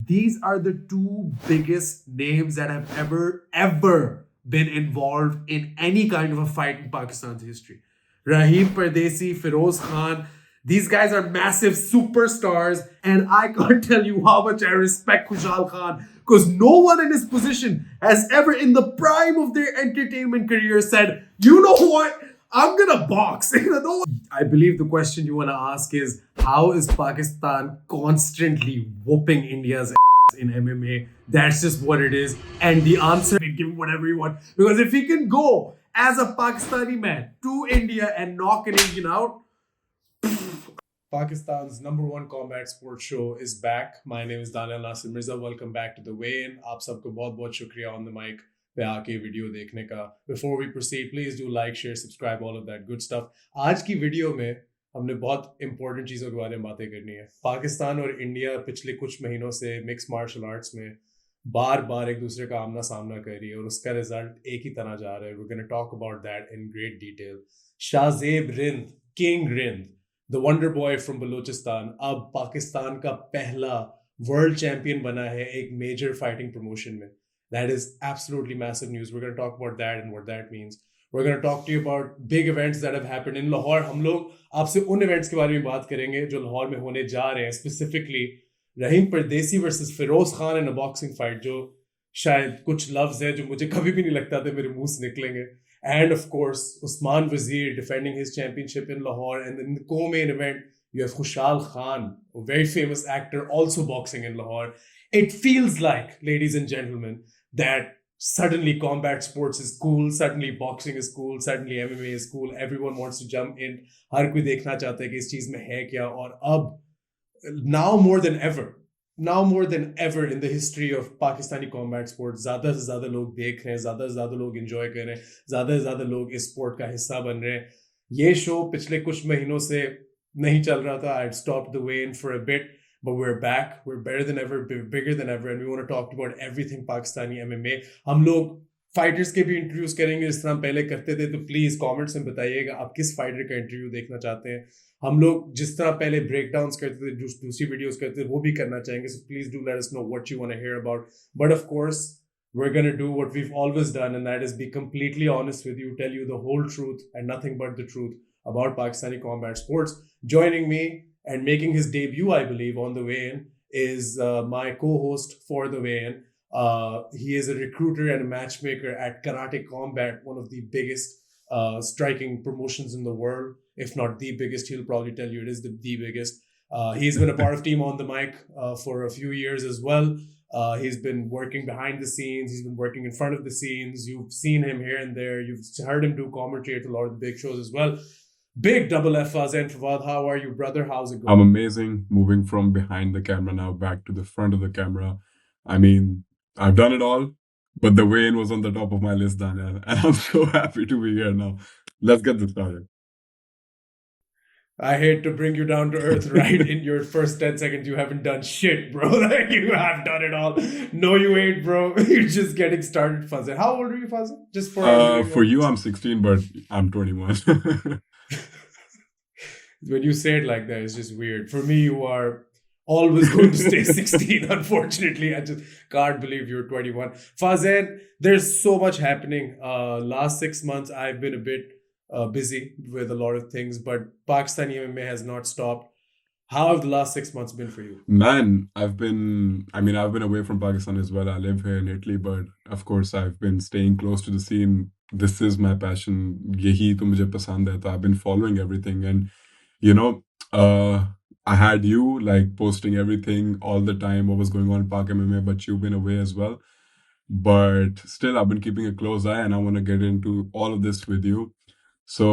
these are the two biggest names that have ever been involved in any kind of a fight in Pakistan's history. Rahim Pardesi, Feroze Khan, these guys are massive superstars, and I can't tell you how much I respect Khushhal Khan, because no one in his position has ever, in the prime of their entertainment career, said, you know what? I'm gonna box. I believe the question you want to ask is, how is Pakistan constantly whooping India's ass in MMA? That's just what it is. And the answer, give him whatever you want. Because if he can go as a Pakistani man to India and knock an Indian out, Pakistan's #1 combat sports show is back. My name is Daniyal Nasir Mirza. Welcome back to the weigh-in. आप सबको बहुत शुक्रिया on the mic पे आके video देखने का. Before we proceed, please do like, share, subscribe, all of that good stuff. आज की वीडियो में हमने बहुत इंपॉर्टेंट चीज़ों के बारे में बातें करनी है. पाकिस्तान और इंडिया पिछले कुछ महीनों से मिक्स मार्शल आर्ट्स में बार बार एक दूसरे का आमना सामना कर रही है और उसका रिजल्ट एक ही तरह जा रहा है. We're going to talk about that in great detail. Shahzaib Rind, King Rind, the Wonder Boy from Balochistan, अब पाकिस्तान का पहला वर्ल्ड चैंपियन बना है एक मेजर फाइटिंग प्रमोशन में. That is absolutely massive news. We're going to talk about that and what that means. We're going to talk to you about big events that have happened in Lahore. हम लोग आपसे उन events के बारे में बात करेंगे जो लाहौर में होने जा रहे हैं. Specifically, Rahim Pardesi versus Feroze Khan in a boxing fight, जो शायद कुछ लफ्ज हैं जो मुझे कभी भी नहीं लगता था मेरे मुंह से निकलेंगे. And of course, Usman Wazeer defending his championship in Lahore. And in the co-main event, you have Khushhal Khan, a very famous actor, also boxing in Lahore. It feels like, ladies and gentlemen, that suddenly combat sports is cool, suddenly boxing is cool, suddenly MMA is cool. Everyone wants to jump in. हर कोई देखना चाहता है कि इस चीज में है क्या. और अब now more than ever in the history of Pakistani combat sports, ज़्यादा से ज़्यादा लोग देख रहे हैं, ज़्यादा से ज़्यादा लोग enjoy कर रहे हैं, ज़्यादा से ज़्यादा लोग इस sport का हिस्सा बन रहे हैं. ये show पिछले कुछ महीनों से नहीं चल रहा था. I'd stopped the weigh-in for a bit, but we're back. We're better than ever, bigger than ever, and we want to talk about everything Pakistani MMA. हम लोग fighters के भी इंटरव्यूज करेंगे जिस तरह पहले करते थे. तो प्लीज कमेंट्स में बताइएगा आप किस फाइटर का इंटरव्यू देखना चाहते हैं. हम लोग जिस तरह पहले ब्रेकडाउन्स करते थे, दूसरी वीडियोस करते थे, वो भी करना चाहेंगे. So please do let us know what you want to hear about. But of course we're going to do what we've always done, and that is be completely honest with you, tell you the whole truth and nothing but the truth about Pakistani combat sports. Joining me and making his debut, I believe, on the weigh-in is my co-host for the weigh-in. He is a recruiter and a matchmaker at Karate Combat, one of the biggest striking promotions in the world, if not the biggest. He'll probably tell you it is the biggest. He's been a part of Team on the Mic for a few years as well. He's been working behind the scenes. He's been working in front of the scenes. You've seen him here and there. You've heard him do commentary at a lot of the big shows as well. Big double F, Fazan Fawad. How are you, brother? How's it going? I'm amazing. Moving from behind the camera now back to the front of the camera. I mean, I've done it all, but the weigh-in was on the top of my list, Daniel. And I'm so happy to be here now. Let's get this started. I hate to bring you down to earth right in your first 10 seconds. You haven't done shit, bro. Like, you have done it all. No, you ain't, bro. You're just getting started, Fazan. How old are you, Fazan? Just for you, I'm 16, but I'm 21. When you say it like that, it's just weird. For me, you are always going to stay 16, unfortunately. I just can't believe you're 21. Fazan, there's so much happening. Last 6 months, I've been a bit busy with a lot of things, but Pakistani MMA has not stopped. How have the last 6 months been for you? Man, I've been away from Pakistan as well. I live here in Italy, but of course, I've been staying close to the scene. This is my passion. Yahi to mujhe pasand hai. So I've been following everything, and you know, I had you like posting everything all the time, what was going on in Pak MMA, but you've been away as well. But still, I've been keeping a close eye, and I want to get into all of this with you. So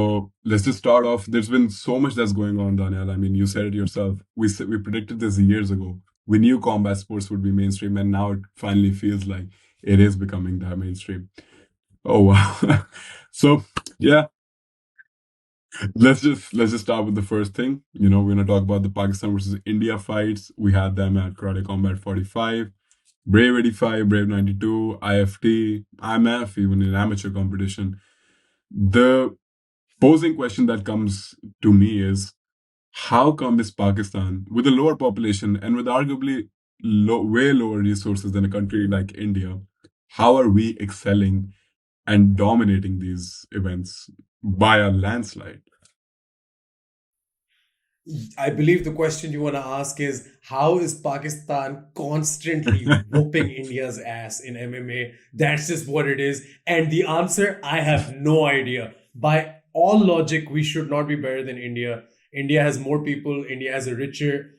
let's just start off. There's been so much that's going on, Daniel. I mean, you said it yourself. We predicted this years ago. We knew combat sports would be mainstream, and now it finally feels like it is becoming that mainstream. Oh wow! So yeah. Let's just start with the first thing. You know, we're gonna talk about the Pakistan versus India fights. We had them at Karate Combat 45, Brave 85, Brave 92, IFT, IMMAF, even in amateur competition. The posing question that comes to me is, how come is Pakistan, with a lower population and with arguably way lower resources than a country like India, how are we excelling and dominating these events by a landslide? I believe the question you want to ask is how is Pakistan constantly whooping India's ass in MMA? That's just what it is. And the answer, I have no idea. By all logic, we should not be better than India. India has more people, India has a richer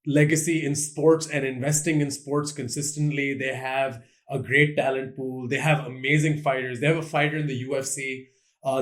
legacy in sports and investing in sports consistently. They have a great talent pool, they have amazing fighters. They have a fighter in the UFC.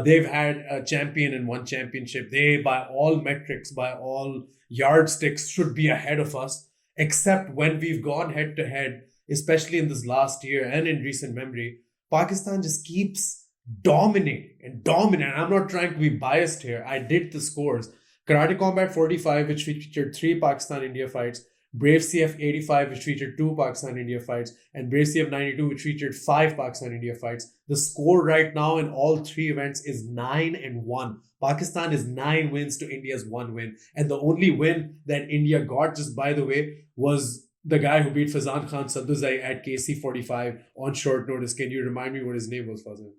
They've had a champion and one championship. They, by all metrics, by all yardsticks, should be ahead of us. Except when we've gone head to head, especially in this last year and in recent memory, Pakistan just keeps dominating and dominating. I'm not trying to be biased here. I did the scores. Karate Combat 45, which featured three Pakistan India fights, Brave CF 85, which featured two Pakistan India fights, and Brave CF 92, which featured five Pakistan India fights. The score right now in all three events is 9-1. Pakistan is 9 wins to India's 1 win. And the only win that India got, just by the way, was the guy who beat Feroze Khan Saduzai at KC 45 on short notice. Can you remind me what his name was, Fazil?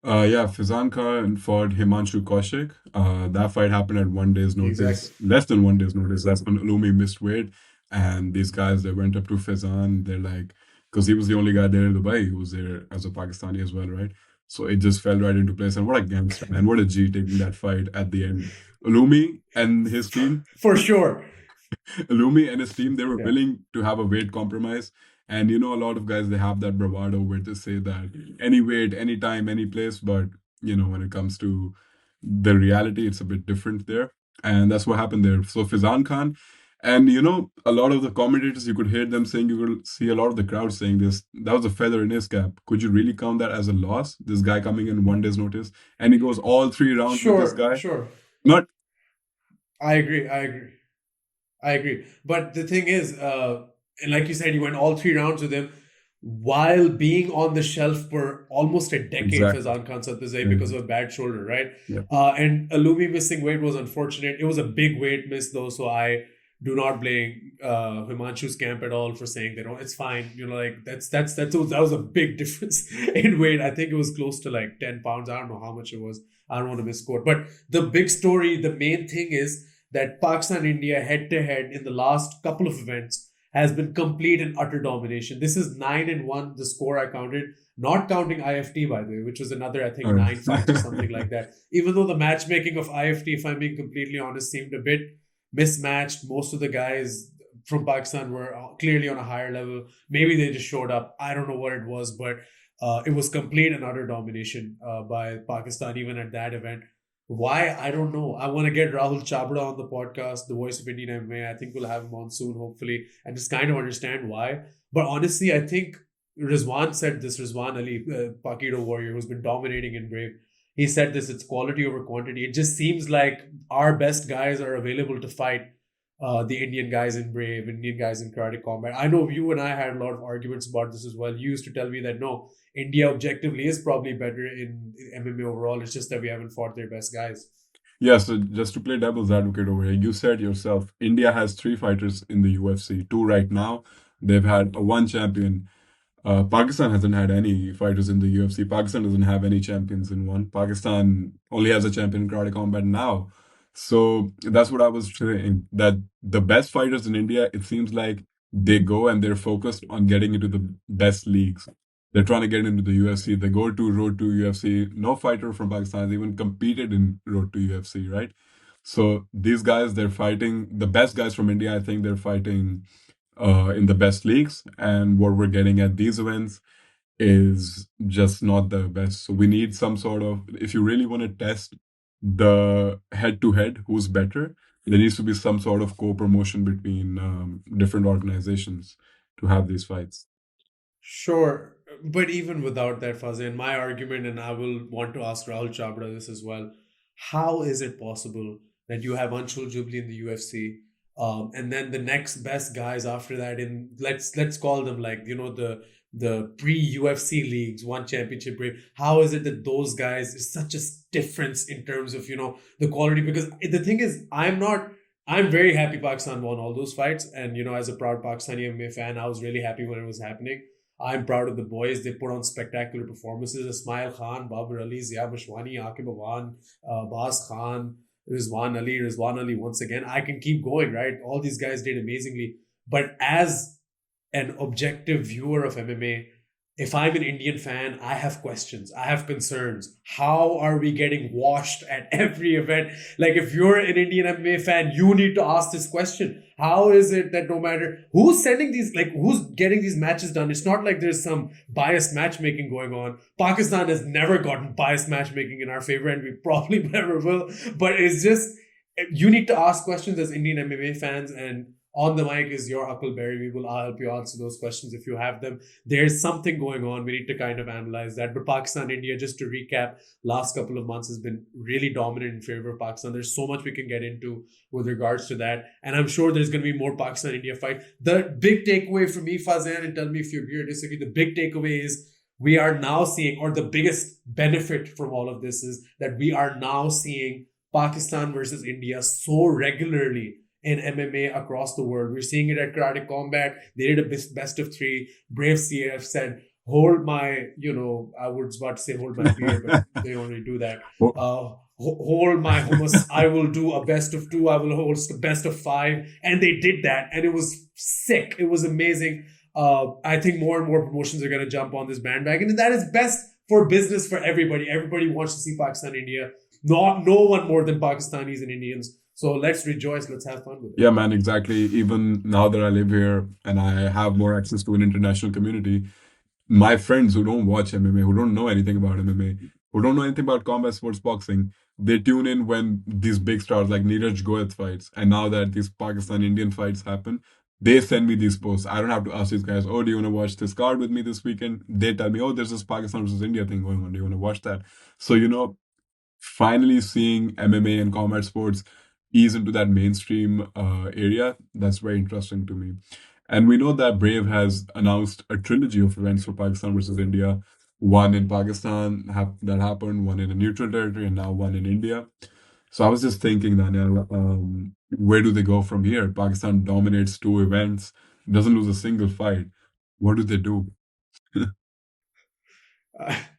Yeah, Feroze Khan fought Himanshu Kaushik. That fight happened at 1 day's notice, Exactly. less than 1 day's notice. That's when Ulumi missed weight. And these guys, they went up to Feroze. They're like, because he was the only guy there in Dubai who was there as a Pakistani as well, right? So it just fell right into place. And what a gangster, man. What a G taking that fight at the end. Ulumi and his team, For sure. Lumi and his team, they were Yeah. willing to have a weight compromise. And you know, a lot of guys, they have that bravado where they say that any weight, any time, any place. But, you know, when it comes to the reality, it's a bit different there. And that's what happened there. So Fizan Khan, and you know, a lot of the commentators, you could hear them saying, you could see a lot of the crowd saying this, that was a feather in his cap. Could you really count that as a loss? This guy coming in 1 day's notice, and he goes all 3 rounds with this Sure, guy. sure. Not I agree. I agree. I agree. But the thing is, and like you said, you went all 3 rounds with him while being on the shelf for almost a decade for exactly. Khan Satuzai Yeah. because of a bad shoulder, right? Yeah. And Alumi missing weight was unfortunate. It was a big weight miss, though, so I do not blame Himanshu's camp at all for saying that, oh, it's fine. You know, like that was a big difference in weight. I think it was close to like 10 pounds. I don't know how much it was. I don't want to misquote. But the big story, the main thing is that Pakistan India head to head in the last couple of events has been complete and utter domination. This is 9-1, the score I counted, not counting IFT, by the way, which was another, I think, All 9 fights or right. something like that. Even though the matchmaking of IFT, if I'm being completely honest, seemed a bit mismatched. Most of the guys from Pakistan were clearly on a higher level. Maybe they just showed up. I don't know what it was, but it was complete and utter domination by Pakistan, even at that event. Why? I don't know. I want to get Rahul Chabra on the podcast, the voice of Indian MMA. I think we'll have him on soon, hopefully, and just kind of understand why. But honestly, I think Rizwan said this, Rizwan Ali, Pakido warrior, who's been dominating in Brave. He said this, it's quality over quantity. It just seems like our best guys are available to fight the Indian guys in Brave, Indian guys in Karate Combat. I know you and I had a lot of arguments about this as well. You used to tell me that no, India objectively is probably better in MMA overall. It's just that we haven't fought their best guys. Yeah, so just to play devil's advocate over here, you said yourself, India has 3 fighters in the UFC, two right now. They've had one champion. Pakistan hasn't had any fighters in the UFC. Pakistan doesn't have any champions in one. Pakistan only has a champion in Karate Combat now. So that's what I was saying, that the best fighters in India, it seems like they go and they're focused on getting into the best leagues. They're trying to get into the UFC. They go to Road to UFC. No fighter from Pakistan has even competed in Road to UFC, right? So these guys, they're fighting the best guys from India. I think they're fighting in the best leagues, and what we're getting at these events is just not the best. So we need some sort of, if you really want to test the head to head, who's better, there needs to be some sort of co-promotion between different organizations to have these fights. Sure, but even without that, Fazin, my argument, and I will want to ask Rahul Chabra this as well. How is it possible that you have Anshul Jubli in the UFC, and then the next best guys after that in let's call them like the pre UFC leagues, one championship break. How is it that those guys is such a difference in terms of the quality? Because the thing is, I'm not I'm very happy Pakistan won all those fights. And, as a proud Pakistani MMA fan, I was really happy when it was happening. I'm proud of the boys. They put on spectacular performances. Ismail Khan, Babar Ali, Zia Bashwani, Aqib Awan, Bas Khan, Rizwan Ali once again. I can keep going, right? All these guys did amazingly. But as an objective viewer of MMA, if I'm an Indian fan, I have questions. I have concerns. How are we getting washed at every event? Like, if you're an Indian MMA fan, you need to ask this question. How is it that no matter who's sending these, like, who's getting these matches done, it's not like there's some biased matchmaking going on. Pakistan has never gotten biased matchmaking in our favor, and we probably never will. But it's just, you need to ask questions as Indian MMA fans, and on the mic is your Huckleberry. I'll help you answer those questions if you have them. There's something going on. We need to kind of analyze that. But Pakistan, India, just to recap, last couple of months has been really dominant in favor of Pakistan. There's so much we can get into with regards to that. And I'm sure there's going to be more Pakistan-India fight. The big takeaway for me, Fazan, and tell me if you agree or disagree, the big takeaway is we are now seeing, or the biggest benefit from all of this is that we are now seeing Pakistan versus India so regularly in MMA across the world. We're seeing it at Karate Combat. They did a best of three. Brave CF said, hold my, I was about to say hold my beer, but they only do that. Hold my hummus. I will do a best of two. I will host a best of five. And they did that. And it was sick. It was amazing. I think more and more promotions are going to jump on this bandwagon. And that is best for business for everybody. Everybody wants to see Pakistan, India. No one more than Pakistanis and Indians. So let's rejoice. Let's have fun with it. Yeah, man, exactly. Even now that I live here and I have more access to an international community, my friends who don't watch MMA, who don't know anything about MMA, who don't know anything about combat sports boxing, they tune in when these big stars like Neeraj Goyat fights. And now that these Pakistan-Indian fights happen, they send me these posts. I don't have to ask these guys, oh, do you want to watch this card with me this weekend? They tell me, oh, there's this Pakistan versus India thing going on. Do you want to watch that? So, finally seeing MMA and combat sports ease into that mainstream area, that's very interesting to me. And we know that Brave has announced a trilogy of events for Pakistan versus India. One in Pakistan that happened, one in a neutral territory, and now one in India. So I was just thinking, Daniel, where do they go from here? Pakistan dominates 2 events, doesn't lose a single fight. What do they do?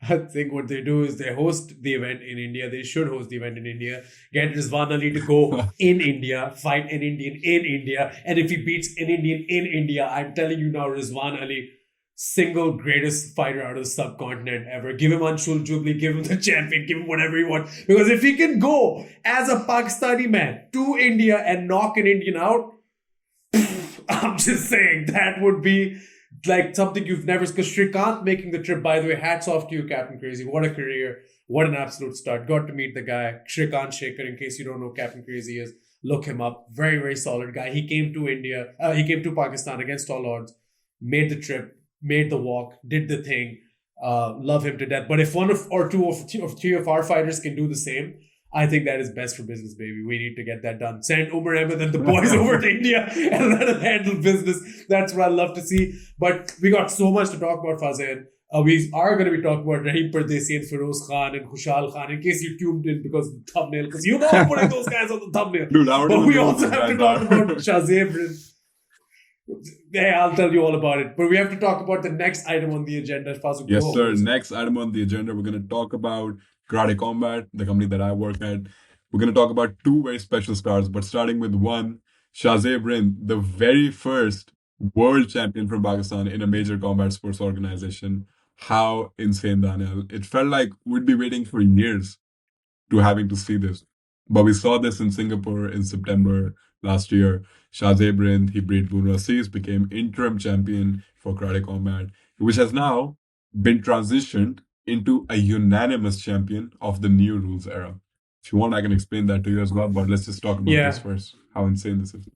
I think what they do is they host the event in India. They should host the event in India. Get Rizwan Ali to go in India, fight an Indian in India. And if he beats an Indian in India, I'm telling you now, Rizwan Ali, single greatest fighter out of the subcontinent ever. Give him Anshul Jubilee, give him the champion, give him whatever he wants. Because if he can go as a Pakistani man to India and knock an Indian out, I'm just saying that would be like something you've never, because Shrikant making the trip, by the way, hats off to you, Captain Crazy. What a career. What an absolute start. Got to meet the guy, Shrikant Shaker. In case you don't know who Captain Crazy is, look him up. Very, very solid guy. He came to India, he came to Pakistan against all odds, made the trip, made the walk, did the thing. Love him to death. But if one or two or three of our fighters can do the same, I think that is best for business, baby. We need to get that done. Send Umar Ahmed and the boys over to India and let them handle business. That's what I love to see. But we got so much to talk about, Fazan. We are going to be talking about Rahim Pardesi and Feroze Khan and Khushhal Khan, in case you tuned in because of the thumbnail. Because I'm putting those guys on the thumbnail. Dude, but we also have to talk about Shahzaib. Hey, I'll tell you all about it. But we have to talk about the next item on the agenda. Fazal, yes, sir. Next item on the agenda, we're going to talk about Karate Combat, the company that I work at. We're going to talk about 2 very special stars, but starting with one, Shahzaib Rind, the very first world champion from Pakistan in a major combat sports organization. How insane, Daniel. It felt like we'd be waiting for years to having to see this. But we saw this in Singapore in September last year. Shahzaib Rind, he beat Boon Aziz, became interim champion for Karate Combat, which has now been transitioned into a unanimous champion of the new rules era. If you want, I can explain that to you as well, but let's just talk about this first. How insane this is.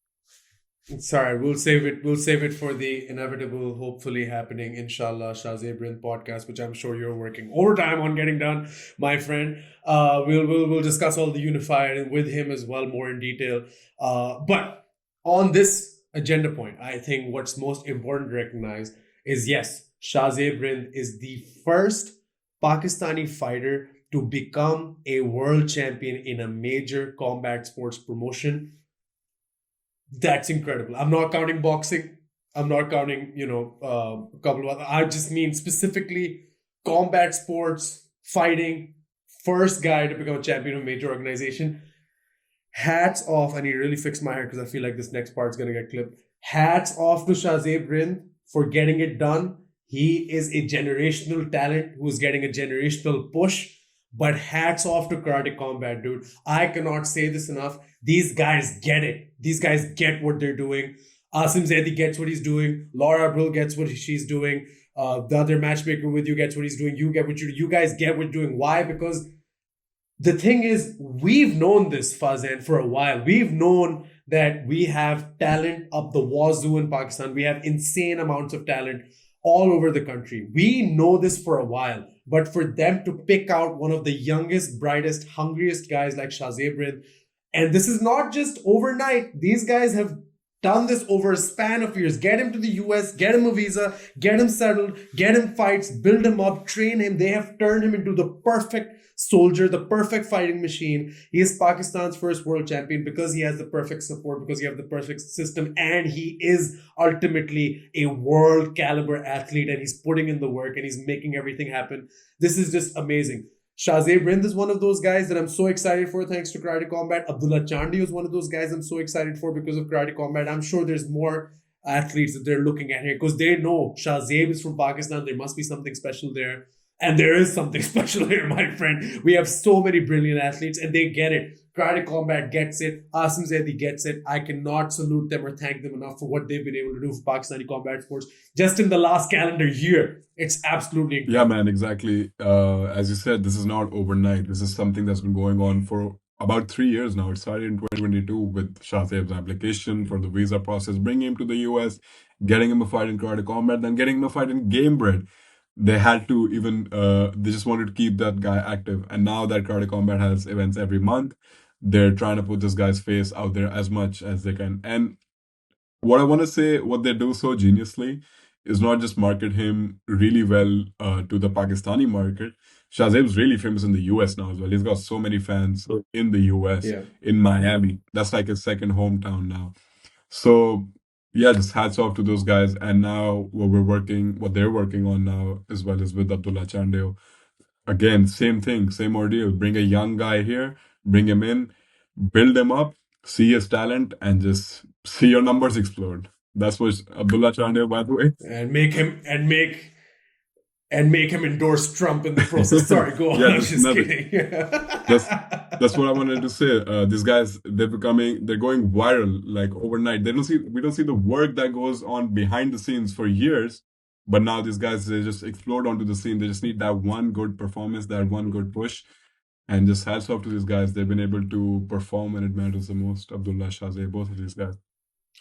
Sorry, we'll save it. We'll save it for the inevitable, hopefully happening, inshallah, Shahzaib Rind podcast, which I'm sure you're working overtime on getting done, my friend. We'll discuss all the unifier with him as well, more in detail. But on this agenda point, I think what's most important to recognize is, yes, Shahzaib Rind is the first Pakistani fighter to become a world champion in a major combat sports promotion. That's incredible. I'm not counting boxing. I'm not counting, a couple of other. I just mean specifically combat sports, fighting, first guy to become a champion of a major organization. Hats off. I need to really fix my hair because I feel like this next part's going to get clipped. Hats off to Shahzaib Rind for getting it done. He is a generational talent who's getting a generational push. But hats off to Karate Combat, dude. I cannot say this enough. These guys get it. These guys get what they're doing. Asim Zaidi gets what he's doing. Laura Brill gets what she's doing. The other matchmaker with you gets what he's doing. You get what you guys get what you're doing. Why? Because the thing is, we've known this, Fazan, for a while. We've known that we have talent up the wazoo in Pakistan. We have insane amounts of talent all over the country. We know this for a while. But for them to pick out one of the youngest, brightest, hungriest guys like Shahzaib Rind, and this is not just overnight. These guys have done this over a span of years. Get him to the US, get him a visa, get him settled, get him fights, build him up, train him. They have turned him into the perfect soldier, the perfect fighting machine. He is Pakistan's first world champion because he has the perfect support, because he has the perfect system, and he is ultimately a world caliber athlete, and he's putting in the work and he's making everything happen. This is just amazing. Shahzaib Rind is one of those guys that I'm so excited for thanks to Karate Combat. Abdullah Chandi is one of those guys I'm so excited for because of Karate Combat. I'm sure there's more athletes that they're looking at here because they know Shahzaib is from Pakistan. There must be something special there. And there is something special here, my friend. We have so many brilliant athletes and they get it. Karate Combat gets it. Asim Zaidi gets it. I cannot salute them or thank them enough for what they've been able to do for Pakistani combat sports just in the last calendar year. It's absolutely incredible. Yeah, man, exactly. As you said, this is not overnight. This is something that's been going on for about 3 years now. It started in 2022 with Shahzaib's application for the visa process, bringing him to the US, getting him a fight in Karate Combat, then getting him a fight in Game Bread. They had to even, they just wanted to keep that guy active. And now that Karate Combat has events every month, they're trying to put this guy's face out there as much as they can. And what I want to say, what they do so geniusly is not just market him really well to the Pakistani market. Shahzaib's really famous in the US now as well. He's got so many fans in the US, in Miami. That's like his second hometown now. So yeah, just hats off to those guys. And now what they're working on now as well is with Abdullah Chandeo. Again, same thing, same ordeal. Bring a young guy here, bring him in, build him up, see his talent, and just see your numbers explode. That's what Abdullah Chandeo, by the way. And make him endorse Trump in the process. Sorry, go on. Yeah, I'm just nothing. kidding. That's what I wanted to say. These guys, they're going viral like overnight. We don't see the work that goes on behind the scenes for years, but now these guys, they just explode onto the scene. They just need that one good performance, that one good push, and just hats off to these guys. They've been able to perform when it matters the most. Abdullah, Shahzaib, both of these guys.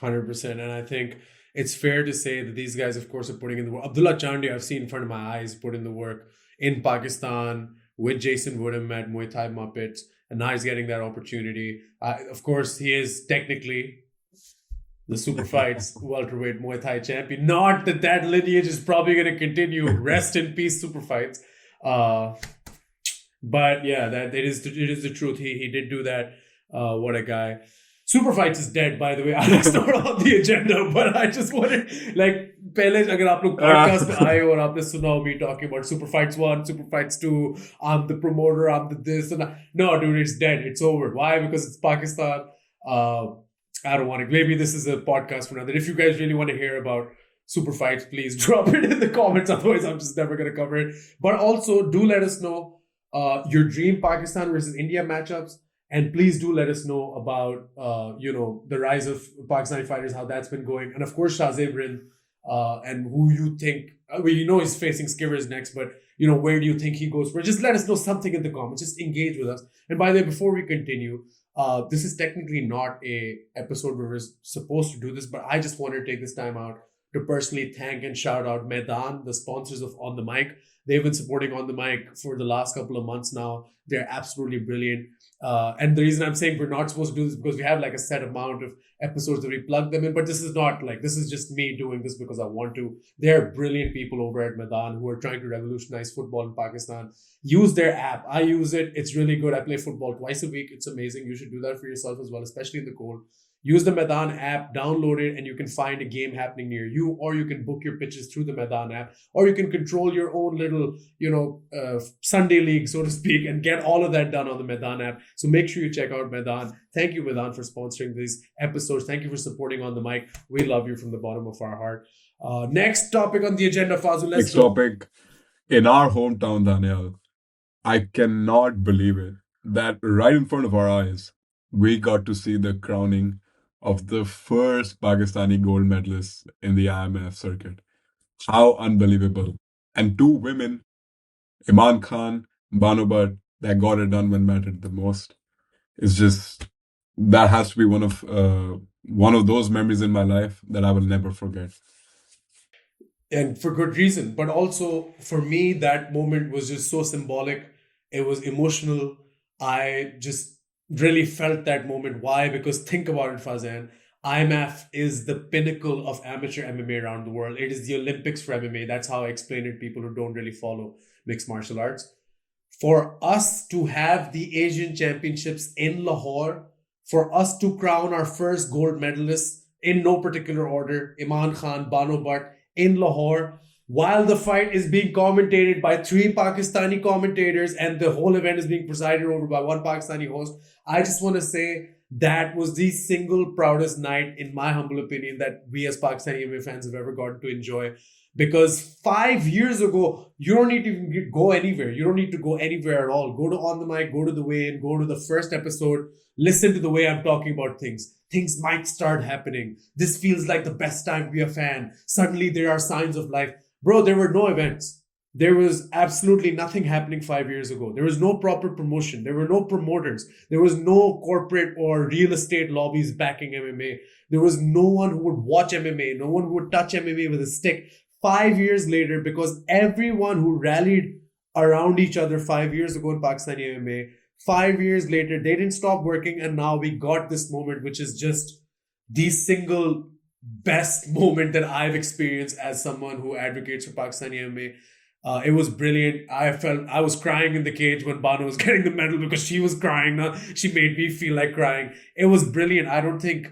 100%. And I think it's fair to say that these guys, of course, are putting in the work. Abdullah Chandi, I've seen in front of my eyes, put in the work in Pakistan with Jason Woodham at Muay Thai Muppets. And now he's getting that opportunity. Of course, he is technically the Super Fights welterweight Muay Thai champion. Not that lineage is probably going to continue. Rest in peace, Super Fights. But yeah, it is the truth. He did do that. What a guy. Super Fights is dead, by the way. That's not on the agenda, but I just wanted, like, पहले अगर आप लोग podcast में आए और आपने सुना हो me talking about Super Fights 1, Super Fights 2, I'm the promoter, I'm the this and that. No, dude, it's dead. It's over. Why? Because it's Pakistan. I don't want to. Maybe this is a podcast for another. If you guys really want to hear about Super Fights, please drop it in the comments. Otherwise, I'm just never going to cover it. But also, do let us know your dream Pakistan versus India matchups. And please do let us know about, the rise of Pakistani fighters, how that's been going. And of course, Shahzaib Rind, and who you think, he's facing Skivers next, but, where do you think he goes for? Just let us know something in the comments. Just engage with us. And by the way, before we continue, this is technically not a episode where we're supposed to do this, but I just want to take this time out to personally thank and shout out Maidan, the sponsors of On The Mic. They've been supporting On The Mic for the last couple of months now. They're absolutely brilliant. And the reason I'm saying we're not supposed to do this is because we have like a set amount of episodes that we plug them in. But this is just me doing this because I want to. They're brilliant people over at Maidan who are trying to revolutionize football in Pakistan. Use their app. I use it. It's really good. I play football twice a week. It's amazing. You should do that for yourself as well, especially in the cold. Use the Maidan app, download it, and you can find a game happening near you, or you can book your pitches through the Maidan app, or you can control your own little, Sunday league, so to speak, and get all of that done on the Maidan app. So make sure you check out Maidan. Thank you, Maidan, for sponsoring these episodes. Thank you for supporting On the Mic. We love you from the bottom of our heart. Next topic on the agenda, Fazul. Next topic. In our hometown, Daniyal, I cannot believe it that right in front of our eyes, we got to see the crowning of the first Pakistani gold medalist in the IMMAF circuit. How unbelievable. And two women, Iman Khan, Banu Bhatt, that got it done when mattered the most. It's just, that has to be one of those memories in my life that I will never forget. And for good reason. But also, for me, that moment was just so symbolic. It was emotional. I just really felt that moment. Why? Because think about it, Fazan. IMMAF is the pinnacle of amateur MMA around the world. It is the Olympics for MMA. That's how I explain it to people who don't really follow mixed martial arts. For us to have the Asian Championships in Lahore, for us to crown our first gold medalist in no particular order, Iman Khan, Banu Bhatt, in Lahore, while the fight is being commentated by 3 Pakistani commentators and the whole event is being presided over by 1 Pakistani host. I just want to say that was the single proudest night, in my humble opinion, that we as Pakistani MMA fans have ever gotten to enjoy. Because 5 years ago, you don't need to even go anywhere. You don't need to go anywhere at all. Go to On the Mic, go to the weigh-in, go to the first episode, listen to the way I'm talking about things. Things might start happening. This feels like the best time to be a fan. Suddenly there are signs of life. Bro, there were no events. There was absolutely nothing happening 5 years ago. There was no proper promotion. There were no promoters. There was no corporate or real estate lobbies backing MMA. There was no one who would watch MMA. No one who would touch MMA with a stick. 5 years later, because everyone who rallied around each other 5 years ago in Pakistani MMA, 5 years later, they didn't stop working, and now we got this moment, which is just the single best moment that I've experienced as someone who advocates for Pakistani MMA. It was brilliant. I was crying in the cage when Banu was getting the medal because she was crying. She made me feel like crying. It was brilliant. I don't think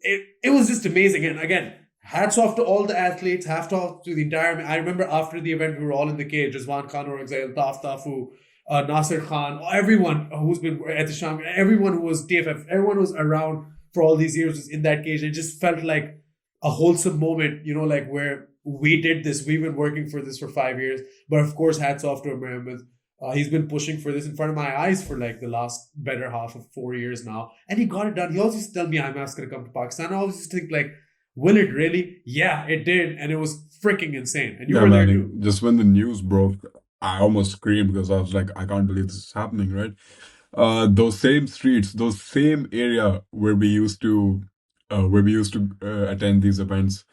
it was just amazing. And again, hats off to all the athletes. Hats off to the entire. I remember after the event, we were all in the cage. Rizwan Khan, Taf Tafu, Nasir Khan, everyone who's been at the Sham, everyone who was TFF, everyone who was around for all these years was in that cage. It just felt like a wholesome moment, like where we did this. We've been working for this for 5 years. But of course, hats off to Mohammed. He's been pushing for this in front of my eyes for like the last better half of 4 years now. And he got it done. He always used to tell me IMMAF's going to come to Pakistan. I always used to think like, will it really? Yeah, it did. And it was freaking insane. And you were there too. Just when the news broke, I almost screamed because I was like, I can't believe this is happening, right? Those same streets, those same area where we used to attend these events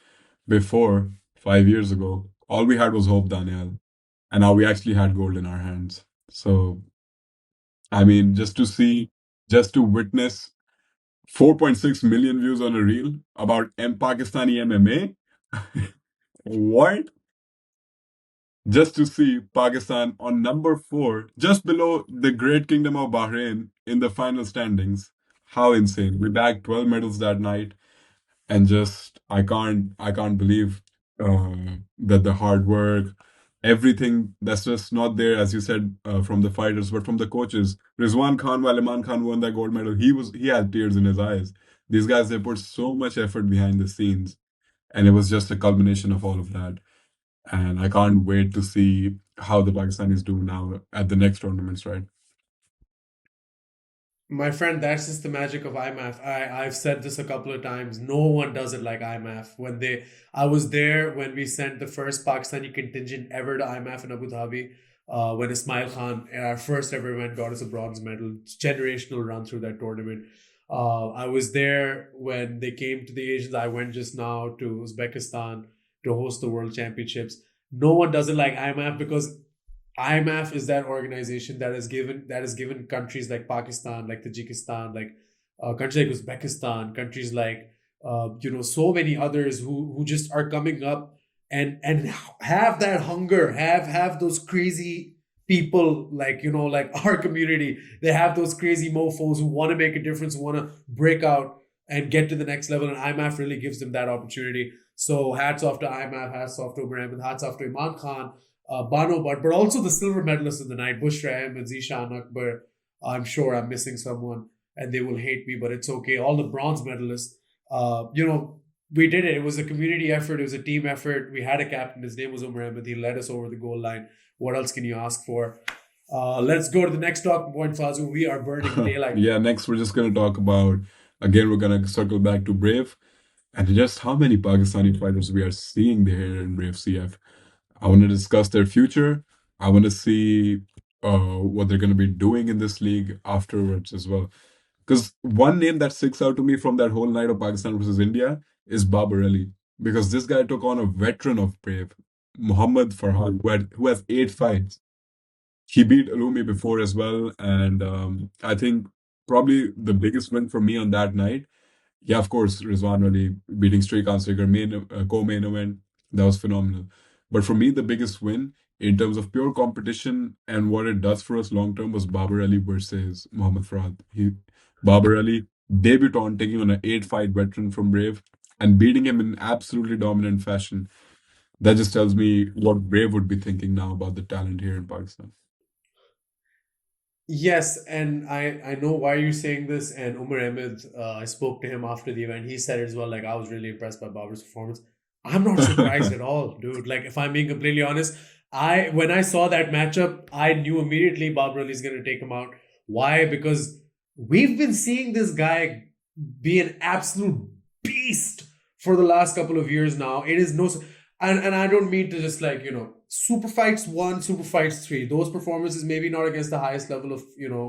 before 5 years ago, all we had was hope, Daniyal, and now we actually had gold in our hands. So, I mean, just to witness 4.6 million views on a reel about Pakistani MMA. What? Just to see Pakistan on number 4, just below the Great Kingdom of Bahrain in the final standings. How insane. We bagged 12 medals that night. And just, I can't believe that the hard work, everything that's just not there, as you said, from the fighters, but from the coaches. Rizwan Khan, while Iman Khan won that gold medal, he had tears in his eyes. These guys, they put so much effort behind the scenes. And it was just a culmination of all of that. And I can't wait to see how the Pakistanis do now at the next tournaments, right? My friend, that's just the magic of IMMAF. I've said this a couple of times. No one does it like IMMAF. I was there when we sent the first Pakistani contingent ever to IMMAF in Abu Dhabi. When Ismail Khan, in our first ever event, got us a bronze medal. It's generational run through that tournament. I was there when they came to the Asians. I went just now to Uzbekistan to host the World Championships. No one does it like IMMAF because IMMAF is that organization that has given countries like Pakistan, like Tajikistan, like countries like Uzbekistan, countries like so many others who just are coming up and have that hunger, have those crazy people like like our community. They have those crazy mofos who want to make a difference, who want to break out. and get to the next level. And IMMAF really gives them that opportunity. So hats off to IMMAF, hats off to Umar Ahmed, hats off to Imran Khan, Bano Bhatt, but also the silver medalists of the night, Bushra Ahmed, Zishan Akbar. I'm sure I'm missing someone and they will hate me, but it's okay. All the bronze medalists, we did it. It was a community effort. It was a team effort. We had a captain. His name was Umar Ahmed. He led us over the goal line. What else can you ask for? Let's go to the next talking point, Fazul. We are burning daylight. Yeah, next we're just going to talk about, again, we're going to circle back to Brave and just how many Pakistani fighters we are seeing there in Brave CF. I want to discuss their future. I want to see what they're going to be doing in this league afterwards as well. Because one name that sticks out to me from that whole night of Pakistan versus India is Babar Ali. Because this guy took on a veteran of Brave, Muhammad Farhan, who has 8 fights. He beat Alumi before as well. And I think probably the biggest win for me on that night, yeah, of course, Rizwan Ali beating Srikanth Segar, co-main event, that was phenomenal. But for me, the biggest win in terms of pure competition and what it does for us long term was Babar Ali versus Muhammad Farhan. Babar Ali, debutant, taking on an 8-fight veteran from Brave and beating him in absolutely dominant fashion. That just tells me what Brave would be thinking now about the talent here in Pakistan. Yes, and I know why you're saying this. And Umar Ahmed, I spoke to him after the event. He said it as well. Like, I was really impressed by Babar's performance. I'm not surprised at all, dude. Like, if I'm being completely honest, when I saw that matchup, I knew immediately Babar Ali is going to take him out. Why? Because we've been seeing this guy be an absolute beast for the last couple of years now. It is no, and I don't mean to just super fights 1, super fights 3. Those performances maybe not against the highest level of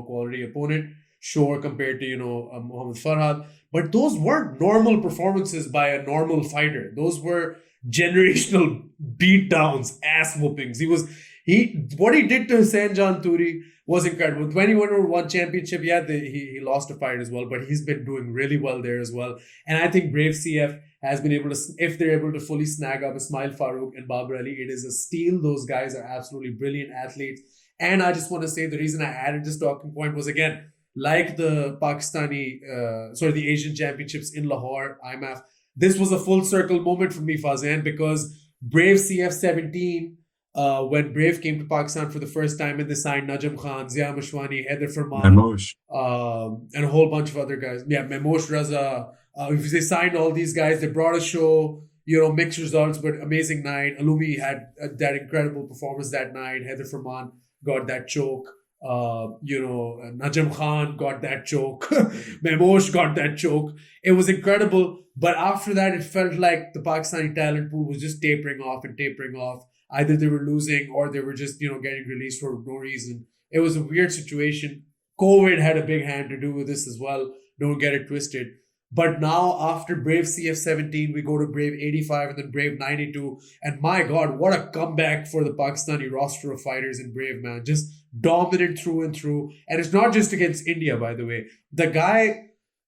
quality opponent, sure, compared to Muhammad Farhad, but those weren't normal performances by a normal fighter. Those were generational beatdowns, ass whoopings. What he did to Hussain Jan Turi was incredible. 21-1 championship, yeah, he lost a fight as well, but he's been doing really well there as well. And I think Brave CF has been able to, if they're able to fully snag up Ismail Farouk and Babar Ali, it is a steal. Those guys are absolutely brilliant athletes. And I just want to say the reason I added this talking point was, again, like the the Asian Championships in Lahore, IMMAF, this was a full circle moment for me, Fazan, because Brave CF 17, when Brave came to Pakistan for the first time and they signed Najam Khan, Zia Mashwani, Haider Farman, and a whole bunch of other guys. Yeah, Memosh Raza. They signed all these guys. They brought a show, mixed results, but amazing night. Alumi had that incredible performance that night. Haider Farman got that choke. Najam Khan got that choke. Memosh got that choke. It was incredible. But after that, it felt like the Pakistani talent pool was just tapering off. Either they were losing or they were just, getting released for no reason. It was a weird situation. COVID had a big hand to do with this as well. Don't get it twisted. But now, after Brave CF 17, we go to Brave 85 and then Brave 92. And my God, what a comeback for the Pakistani roster of fighters in Brave, man. Just dominant through and through. And it's not just against India, by the way. The guy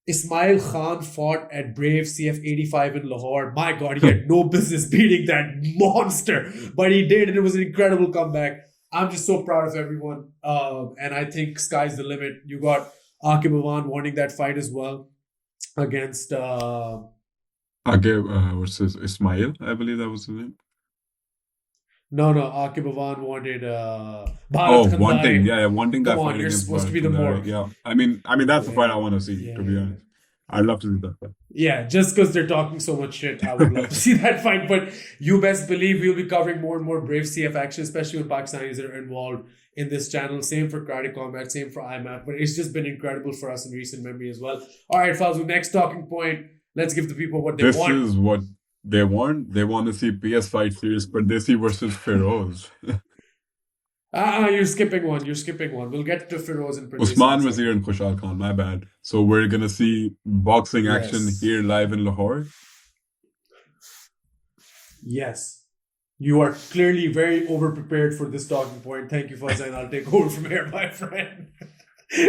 Ismail Khan fought at Brave CF 85 in Lahore. My God, he had no business beating that monster. But he did, and it was an incredible comeback. I'm just so proud of everyone. And I think sky's the limit. You got Aqib Awan wanting that fight as well against versus Ismail, I believe that was his name. No, Aqib Awan wanted Bharat Khandai. Wanting that fight. You're supposed to be the more. Yeah, I mean that's the fight I want to see, to be honest. I'd love to see that fight. Yeah, just because they're talking so much shit, I would love to see that fight. But you best believe we'll be covering more and more Brave CF action, especially when Pakistanis are involved in this channel. Same for PakCombat, same for IMMAF. But it's just been incredible for us in recent memory as well. All right, Fazul, next talking point. Let's give the people what they want. This is what they want. They want to see PS Fight Series Pardesi versus Feroze. You're skipping one. We'll get to Feroze and Pardesi. Usman, Wazeer, and Khushhal Khan. My bad. So we're gonna see boxing action here live in Lahore. Yes. You are clearly very over-prepared for this talking point. Thank you, Fazan. I'll take over from here, my friend.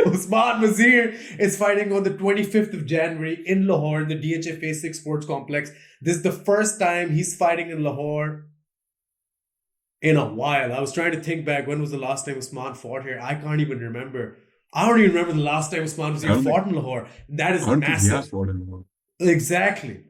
Usman Wazeer is fighting on the 25th of January in Lahore in the DHF A6 Sports Complex. This is the first time he's fighting in Lahore in a while. I was trying to think back, when was the last time Usman fought here? I can't even remember. I don't even remember the last time Usman Wazeer fought in Lahore. That is massive. Fought in Lahore. Exactly.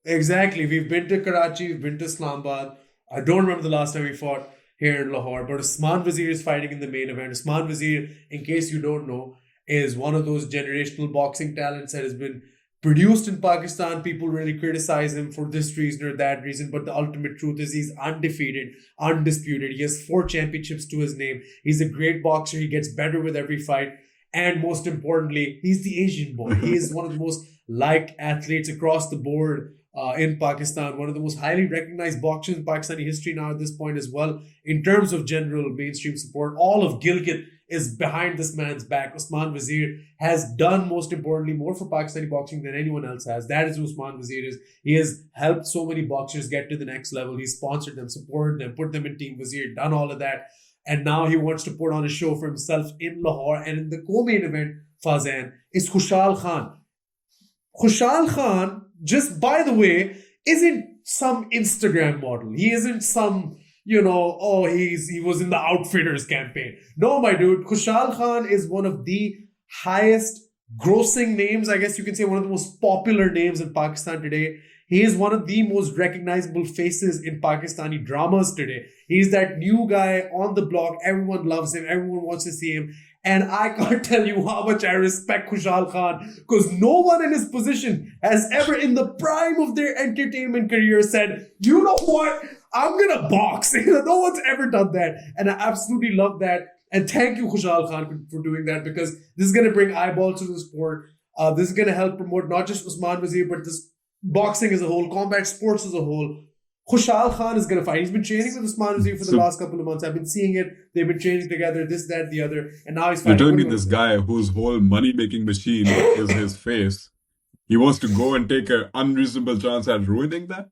Exactly. We've been to Karachi, we've been to Islamabad. I don't remember the last time we fought here in Lahore, but Usman Wazeer is fighting in the main event. Usman Wazeer, in case you don't know, is one of those generational boxing talents that has been produced in Pakistan. People really criticize him for this reason or that reason, but the ultimate truth is he's undefeated, undisputed. He has 4 championships to his name. He's a great boxer. He gets better with every fight. And most importantly, he's the Asian boy. He is one of the most liked athletes across the board in Pakistan, one of the most highly recognized boxers in Pakistani history now at this point as well. In terms of general mainstream support, all of Gilgit is behind this man's back. Usman Wazeer has done, most importantly, more for Pakistani boxing than anyone else has. That is who Usman Wazeer is. He has helped so many boxers get to the next level. He's sponsored them, supported them, put them in Team Wazeer, done all of that. And now he wants to put on a show for himself in Lahore. And in the co-main event, Fazan, is Khushhal Khan. Khushhal Khan, just by the way, isn't some Instagram model. He isn't some, he was in the Outfitters campaign. No, my dude, Khushhal Khan is one of the highest grossing names, I guess you can say one of the most popular names in Pakistan today. He is one of the most recognizable faces in Pakistani dramas today. He's that new guy on the block. Everyone loves him. Everyone wants to see him. And I can't tell you how much I respect Khushhal Khan, because no one in his position has ever in the prime of their entertainment career said, you know what, I'm going to box. No one's ever done that. And I absolutely love that. And thank you, Khushhal Khan, for doing that, because this is going to bring eyeballs to the sport. This is going to help promote not just Usman Wazeer, but this boxing as a whole, combat sports as a whole. Khushhal Khan is going to fight. He's been training with Usman Wazeer for the last couple of months. I've been seeing it. They've been training together, this, that, the other. And now he's fighting. You're telling me this guy whose whole money-making machine is his face, he wants to go and take an unreasonable chance at ruining that?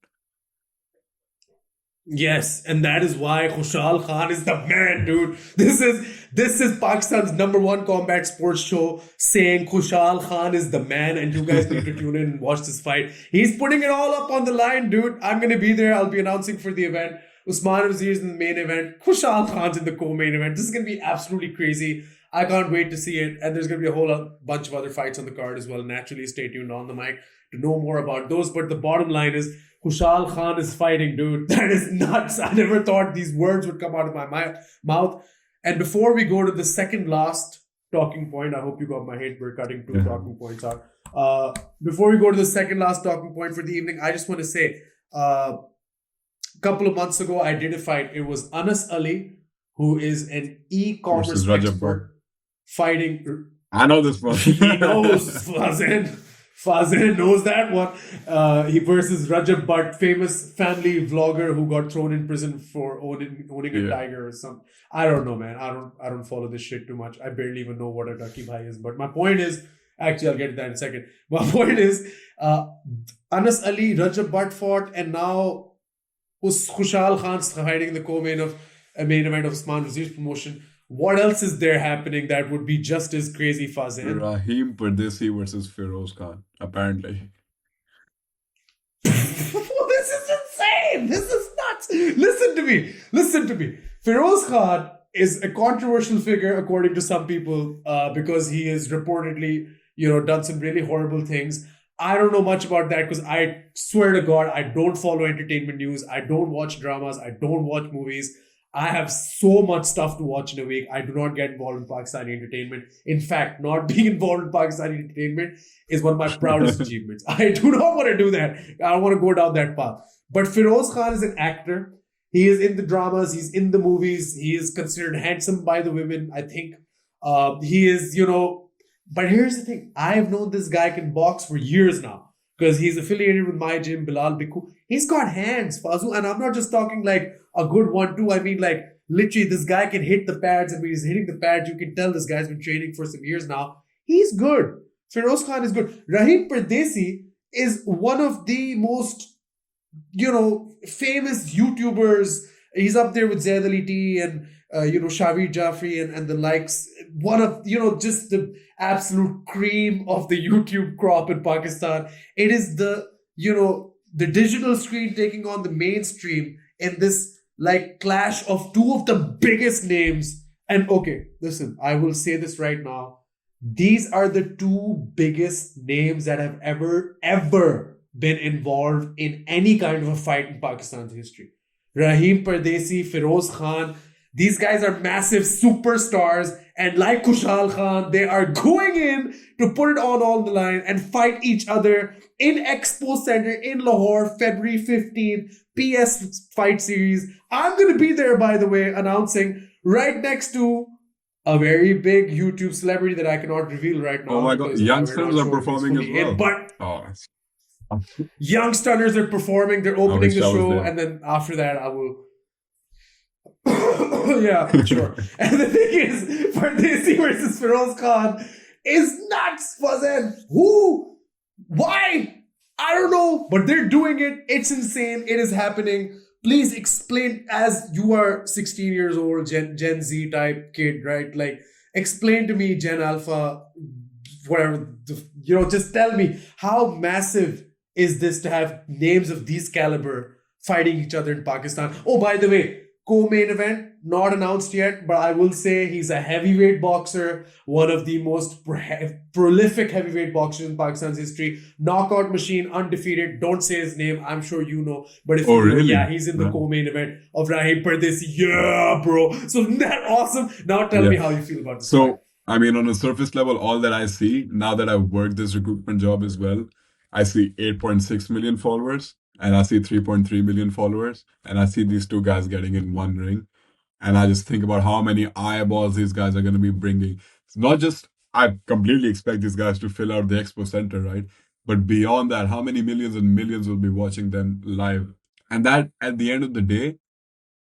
Yes, and that is why Khushhal Khan is the man, dude. This is Pakistan's #1 combat sports show saying Khushhal Khan is the man, and you guys need to tune in and watch this fight. He's putting it all up on the line, dude. I'm going to be there. I'll be announcing for the event. Usman Wazeer is in the main event. Khushhal Khan's in the co-main event. This is going to be absolutely crazy. I can't wait to see it. And there's going to be a whole bunch of other fights on the card as well. Naturally, stay tuned on the mic to know more about those. But the bottom line is, Khushhal Khan is fighting, dude. That is nuts. I never thought these words would come out of my mouth. And before we go to the second last talking point, I hope you got my hint. We're cutting 2 talking points out. Before we go to the second last talking point for the evening, I just want to say, a couple of months ago, I did a fight. It was Anas Ali, who is an e-commerce expert, fighting. I know this one. He knows Fazan knows that one. He versus Rajab Bhatt, famous family vlogger who got thrown in prison for owning a tiger or something. I don't know, man. I don't follow this shit too much. I barely even know what a Ducky Bhai is. But my point is, actually, I'll get to that in a second. My point is, Anas Ali, Rajab Bhatt fought, and now Khushhal Khan's fighting the co-main event of Usman Wazeer's promotion. What else is there happening that would be just as crazy, Fazan? Rahim Pardesi versus Feroze Khan, apparently. This is insane. This is nuts. Listen to me. Feroze Khan is a controversial figure, according to some people, because he has reportedly, done some really horrible things. I don't know much about that, because I swear to God, I don't follow entertainment news. I don't watch dramas. I don't watch movies. I have so much stuff to watch in a week. I do not get involved in Pakistani entertainment. In fact, not being involved in Pakistani entertainment is one of my proudest achievements. I do not want to do that. I don't want to go down that path. But Feroze Khan is an actor. He is in the dramas. He's in the movies. He is considered handsome by the women, I think. He is, But here's the thing. I've known this guy can box for years now, because he's affiliated with my gym, Bilal Bikku. He's got hands, Fazu. And I'm not just talking like a good 1-2. I mean, like, literally, this guy can hit the pads. And when he's hitting the pads, you can tell this guy's been training for some years now. He's good. Feroze Khan is good. Rahim Pardesi is one of the most, famous YouTubers. He's up there with Zaid Ali T and, Shavir Jafri and the likes. One of, just the absolute cream of the YouTube crop in Pakistan. It is the digital screen taking on the mainstream in this clash of two of the biggest names. And okay, listen, I will say this right now. These are the two biggest names that have ever been involved in any kind of a fight in Pakistan's history. Rahim Pardesi, Feroze Khan, these guys are massive superstars, and like Khushhal Khan, they are going in to put it on the line and fight each other in Expo Center in Lahore, February 15th, PS Fight Series. I'm going to be there, by the way, announcing right next to a very big YouTube celebrity that I cannot reveal right now. Oh my God, youngsters are performing as well. But youngsters are performing, they're opening the show, and then after that I will... yeah, sure. And the thing is, Pardesi versus Feroze Khan is nuts, Fazan. Who? Why? I don't know, but they're doing it. It's insane. It is happening. Please explain, as you are 16 years old, Gen Z type kid, right? Like, explain to me, Gen Alpha, whatever, just tell me, how massive is this to have names of these caliber fighting each other in Pakistan? Oh, by the way, co-main event, not announced yet, but I will say he's a heavyweight boxer, one of the most prolific heavyweight boxers in Pakistan's history. Knockout machine, undefeated. Don't say his name, I'm sure you know. But if you know, really? Yeah, he's in the co-main event of Rahim Pardesi. Yeah, bro. So isn't that awesome? Now tell me how you feel about this. So, I mean, on a surface level, all that I see, now that I've worked this recruitment job as well, I see 8.6 million followers, and I see 3.3 million followers, and I see these two guys getting in one ring. And I just think about how many eyeballs these guys are going to be bringing. It's not just, I completely expect these guys to fill out the Expo Center, right? But beyond that, how many millions and millions will be watching them live? And that, at the end of the day,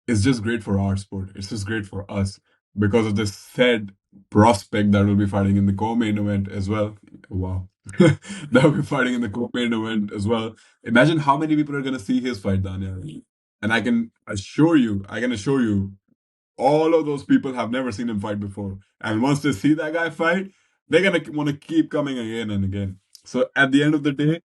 is just great for our sport. It's just great for us because of this said prospect that will be fighting in the co-main event as well. Wow. That will be fighting in the co-main event as well. Imagine how many people are going to see his fight, Daniyal. And I can assure you, all of those people have never seen him fight before. And once they see that guy fight, they're going to want to keep coming again and again. So at the end of the day,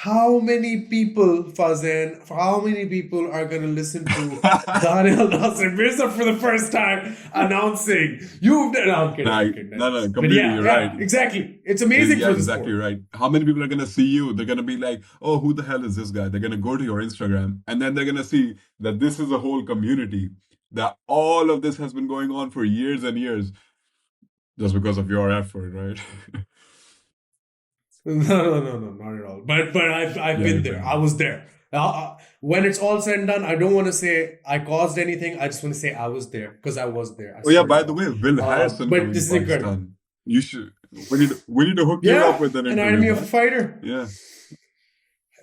how many people, Fazan, are going to listen to Daniyal Nasir Mirza for the first time announcing? No, I'm kidding. No, completely, you're right. Exactly. It's amazing for this exactly sport. Right. How many people are going to see you? They're going to be like, oh, who the hell is this guy? They're going to go to your Instagram, and then they're going to see that this is a whole community, that all of this has been going on for years and years just because of your effort, right? No, not at all. But I've been there. I was there. When it's all said and done, I don't want to say I caused anything. I just want to say I was there because I was there. By the way, Will Harrison. But this is incredible. You should. We need to hook you up with an enemy of a fighter. Yeah.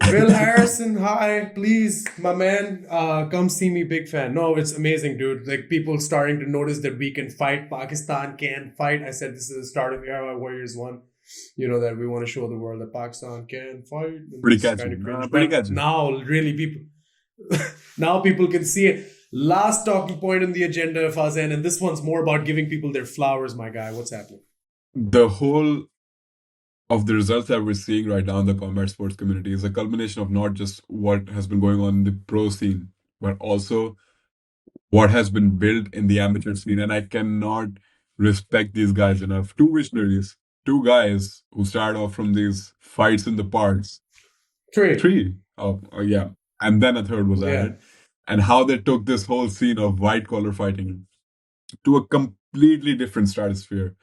Will Harrison, hi, please, my man, come see me, big fan. No, it's amazing, dude. Like, people starting to notice that we can fight. Pakistan can fight. I said this is the start of Era Warriors 1. That we want to show the world that Pakistan can fight. Pretty catchy. Pretty catchy. Now, really, people can see it. Last talking point on the agenda, Fazan, and this one's more about giving people their flowers, my guy. What's happening? The whole of the results that we're seeing right now in the combat sports community is a culmination of not just what has been going on in the pro scene, but also what has been built in the amateur scene. And I cannot respect these guys enough. Two visionaries. Two guys who started off from these fights in the parks. Three. Oh, yeah. And then a third was added. And how they took this whole scene of white collar fighting to a completely different stratosphere.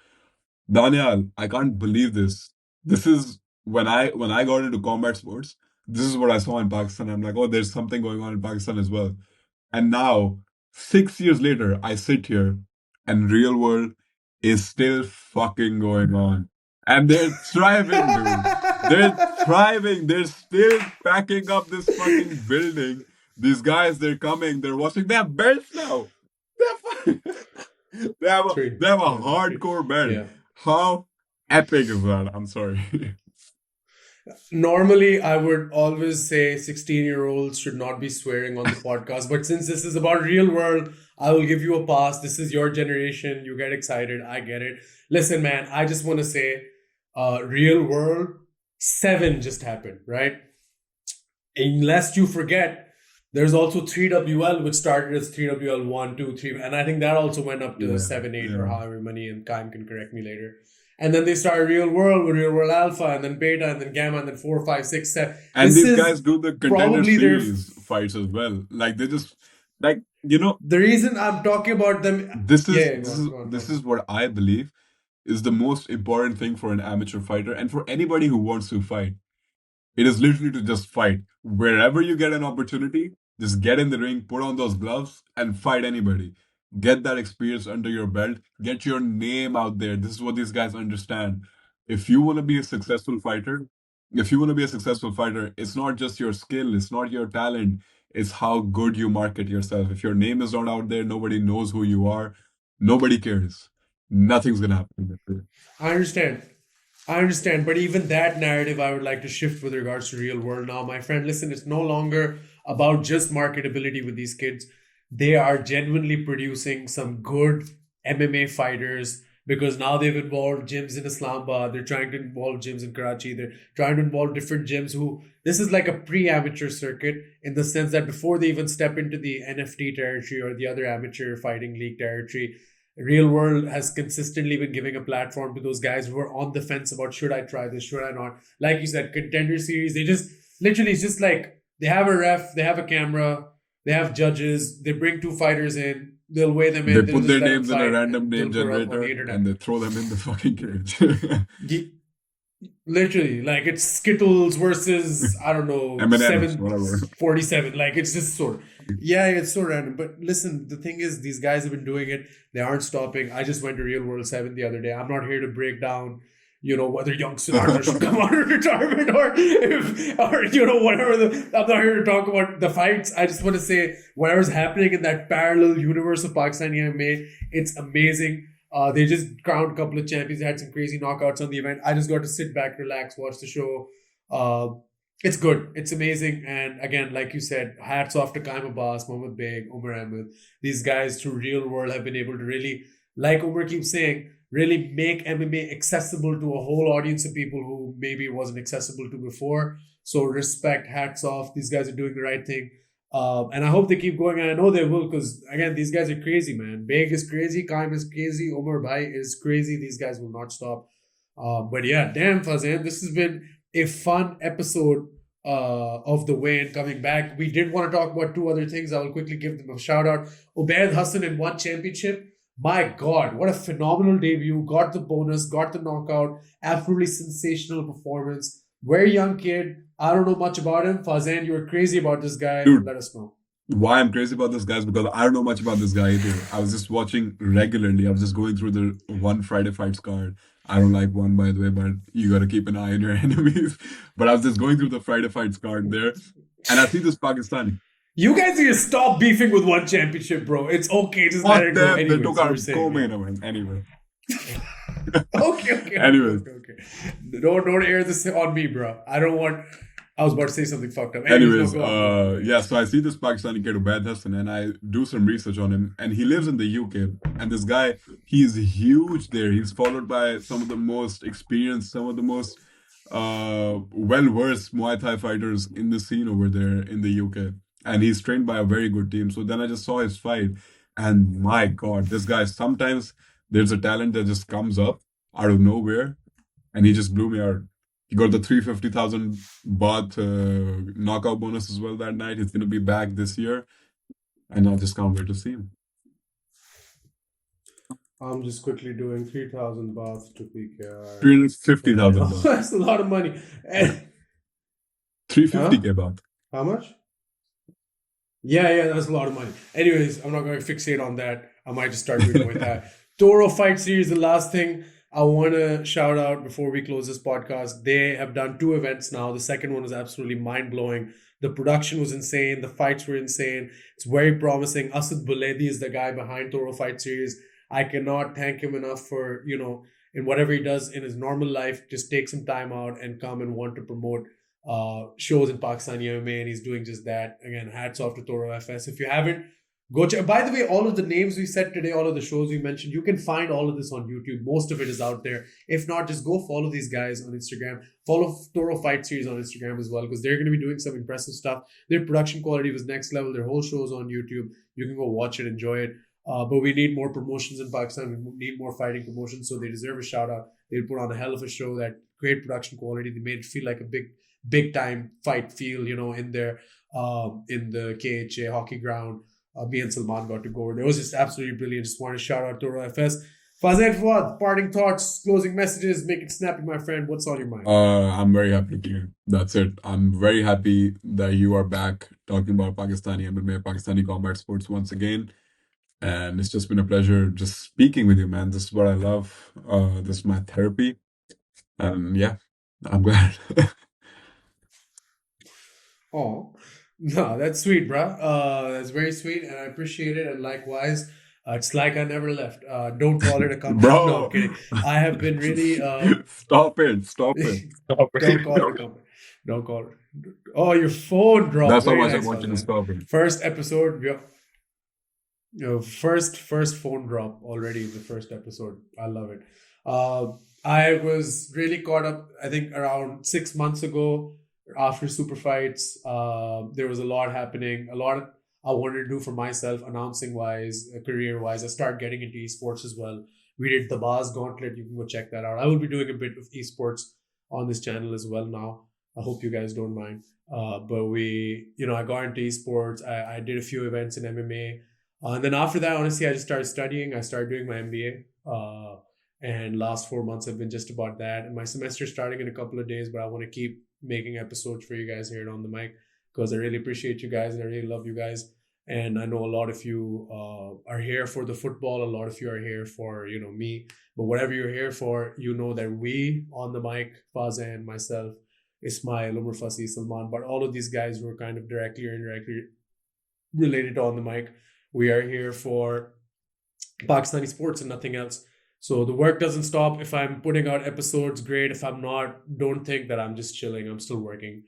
Daniyal, I can't believe this. This is when I got into combat sports, this is what I saw in Pakistan. I'm like, oh, there's something going on in Pakistan as well. And now, 6 years later, I sit here and RealWrld is still fucking going on. And they're thriving, dude. They're thriving. They're still packing up this fucking building. These guys, they're coming. They're watching. They have belts now. They have a hardcore belt. Yeah. How epic is that? I'm sorry. Normally, I would always say 16-year-olds should not be swearing on the podcast. But since this is about RealWrld, I will give you a pass. This is your generation. You get excited. I get it. Listen, man, I just want to say RealWrld 7 just happened, right? Unless you forget, there's also 3WL, which started as 3WL 1, 2, 3. And I think that also went up to 7, 8 or however many, and Kaim can correct me later. And then they started RealWrld with RealWrld Alpha, and then Beta, and then Gamma, and then 4, 5, 6, 7. And This these is guys do the contender probably their series fights as well. Like they just like you know the reason I'm talking about them. this is Yeah, this is what I believe is the most important thing for an amateur fighter and for anybody who wants to fight. It is literally to just fight. Wherever you get an opportunity, just get in the ring, put on those gloves, and fight anybody. Get that experience under your belt. Get your name out there. This is what these guys understand. If you want to be a successful fighter, it's not just your skill, it's not your talent, it's how good you market yourself. If your name is not out there, nobody knows who you are, nobody cares. Nothing's gonna happen. I understand, but even that narrative I would like to shift with regards to RealWrld now. My friend, listen, it's no longer about just marketability with these kids. They are genuinely producing some good MMA fighters because now they've involved gyms in Islamabad. They're trying to involve gyms in Karachi. They're trying to involve different gyms who, this is like a pre-amateur circuit in the sense that before they even step into the NFT territory or the other amateur fighting league territory, RealWrld has consistently been giving a platform to those guys who are on the fence about should I try this, should I not? Like you said, contender series, they just literally, it's just like they have a ref, they have a camera, they have judges, they bring two fighters in, they'll weigh them in. They put their names in a random name generator and they throw them in the fucking cage. Literally, like it's Skittles versus, I don't know, M&Ms, 747. Like it's just sort of, yeah, it's so random. But listen, the thing is, these guys have been doing it. They aren't stopping. I just went to RealWrld 7 the other day. I'm not here to break down, whether young Sinatra should come out of retirement or whatever. I'm not here to talk about the fights. I just want to say whatever's happening in that parallel universe of Pakistani MMA, it's amazing. They just crowned a couple of champions. They had some crazy knockouts on the event. I just got to sit back, relax, watch the show. It's good. It's amazing. And again, like you said, hats off to Kaim Abbas, Mohammad Beg, Umar Ahmed. These guys through RealWrld have been able to really, like Umar keeps saying, really make MMA accessible to a whole audience of people who maybe it wasn't accessible to before. So respect, hats off. These guys are doing the right thing. And I hope they keep going, and I know they will, because again, these guys are crazy, man. Beg is crazy, Kaim is crazy, Umar Bhai is crazy. These guys will not stop. But yeah, damn, Fazan, this has been a fun episode of The Weigh-In coming back. We did want to talk about two other things. I will quickly give them a shout out. Ubaid, Hassan in one championship. My God, what a phenomenal debut. Got the bonus, got the knockout. Absolutely sensational performance. Very young kid. I don't know much about him. Fazan, you were crazy about this guy. Dude, let us know. Why I'm crazy about this guy is because I don't know much about this guy either. I was just watching regularly. I was just going through the one Friday Fights card. I don't like one, by the way, but you got to keep an eye on your enemies. But I was just going through the Friday Fights card there, and I see this Pakistani. You guys need to stop beefing with one championship, bro. It's okay. Just let it go. They took our co-main event anyway. Okay. Anyways. Okay. Don't air this on me, bro. I was about to say something fucked up. Anyways, so I see this Pakistani kid, Ubaid Hassan, and I do some research on him. And he lives in the UK. And this guy, he's huge there. He's followed by some of the most experienced, some of the most well-versed Muay Thai fighters in the scene over there in the UK. And he's trained by a very good team. So then I just saw his fight. And my God, this guy, sometimes there's a talent that just comes up out of nowhere. And he just blew me out. He got the 350,000 baht knockout bonus as well that night. He's going to be back this year. And I just can't wait to see him. I'm just quickly doing 3,000 baht to PKR. 350,000 baht. That's a lot of money. 350k baht. How much? Yeah, that's a lot of money. Anyways, I'm not going to fixate on that. I might just start doing with that. Toro Fight Series, the last thing I want to shout out before we close this podcast. They have done 2 events now. The second one was absolutely mind-blowing. The production was insane. The fights were insane. It's very promising. Asad Buledi is the guy behind Toro Fight Series. I cannot thank him enough for, in whatever he does in his normal life, just take some time out and come and want to promote shows in Pakistani MMA, and he's doing just that. Again, hats off to Toro FS. If you haven't, go check. By the way, all of the names we said today, all of the shows we mentioned, you can find all of this on YouTube. Most of it is out there. If not, just go follow these guys on Instagram. Follow Toro Fight Series on Instagram as well, because they're going to be doing some impressive stuff. Their production quality was next level. Their whole show is on YouTube. You can go watch it, enjoy it. But we need more promotions in Pakistan. We need more fighting promotions, so they deserve a shout out. They put on a hell of a show. That great production quality. They made it feel like a big time fight feel. In there, in the KHA hockey ground. Me and Salman got to go. It was just absolutely brilliant. Just want to shout out Toro FS. Fazed Fuad, parting thoughts, closing messages, make it snappy, my friend. What's on your mind? I'm very happy to hear. That's it. I'm very happy that you are back talking about Pakistani MMA, Pakistani combat sports once again. And it's just been a pleasure just speaking with you, man. This is what I love. This is my therapy. And yeah, I'm glad. Oh, no, that's sweet, bruh. That's very sweet, and I appreciate it. And likewise, it's like I never left. Don't call it a comeback. Bro. No, I'm kidding. I have been really. Stop it. Stop it. Stop it. Don't call it a comeback. Don't call it. Oh, your phone dropped. That's how Very much I nice, want you to Fazed. stop it. First episode, first phone drop already in the first episode. I love it. I was really caught up, I think, around 6 months ago after super fights. There was a lot happening, a lot I wanted to do for myself, announcing wise, career wise. I started getting into esports as well. We did the Baz Gauntlet. You can go check that out. I will be doing a bit of esports on this channel as well now. I hope you guys don't mind. But I got into esports. I did a few events in MMA. And then after that, honestly, I just started studying. I started doing my MBA. And last 4 months have been just about that. And my semester is starting in a couple of days, but I want to keep making episodes for you guys here on the mic because I really appreciate you guys and I really love you guys. And I know a lot of you are here for the football. A lot of you are here for, me. But whatever you're here for, you know that we on the mic, Faza and myself, Ismail, Umar Fasi, Salman, but all of these guys who are kind of directly or indirectly related to on the mic, we are here for Pakistani sports and nothing else. So the work doesn't stop. If I'm putting out episodes, great. If I'm not, don't think that I'm just chilling. I'm still working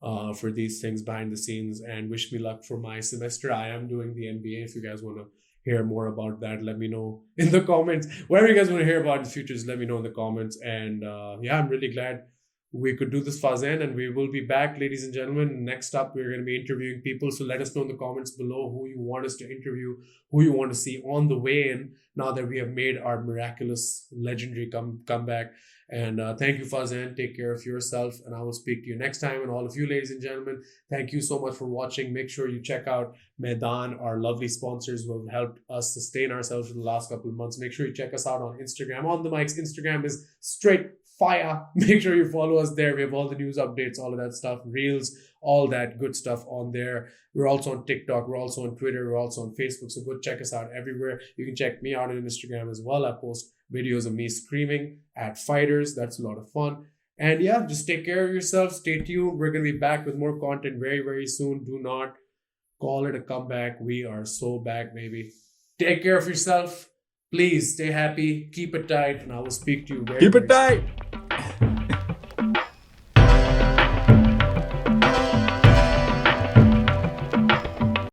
for these things behind the scenes, and wish me luck for my semester. I am doing the MBA. If you guys want to hear more about that, let me know in the comments. Whatever you guys want to hear about in the future, just let me know in the comments. And I'm really glad we could do this, Fazan, and we will be back, ladies and gentlemen. Next up, we're going to be interviewing people. So let us know in the comments below who you want us to interview, who you want to see on the way in, now that we have made our miraculous, legendary comeback. And thank you, Fazan. Take care of yourself, and I will speak to you next time. And all of you, ladies and gentlemen, thank you so much for watching. Make sure you check out Maidan, our lovely sponsors who have helped us sustain ourselves for the last couple of months. Make sure you check us out on Instagram. On the Mic's Instagram is straight fire. Make sure you follow us there. We have all the news updates, all of that stuff, reels, all that good stuff on there. We're also on TikTok. We're also on Twitter. We're also on Facebook. So go check us out everywhere. You can check me out on Instagram as well. I post videos of me screaming at fighters. That's a lot of fun. And yeah, just take care of yourself. Stay tuned. We're going to be back with more content very, very soon. Do not call it a comeback. We are so back, baby. Take care of yourself. Please stay happy. Keep it tight. And I will speak to you very, Keep very it tight. soon.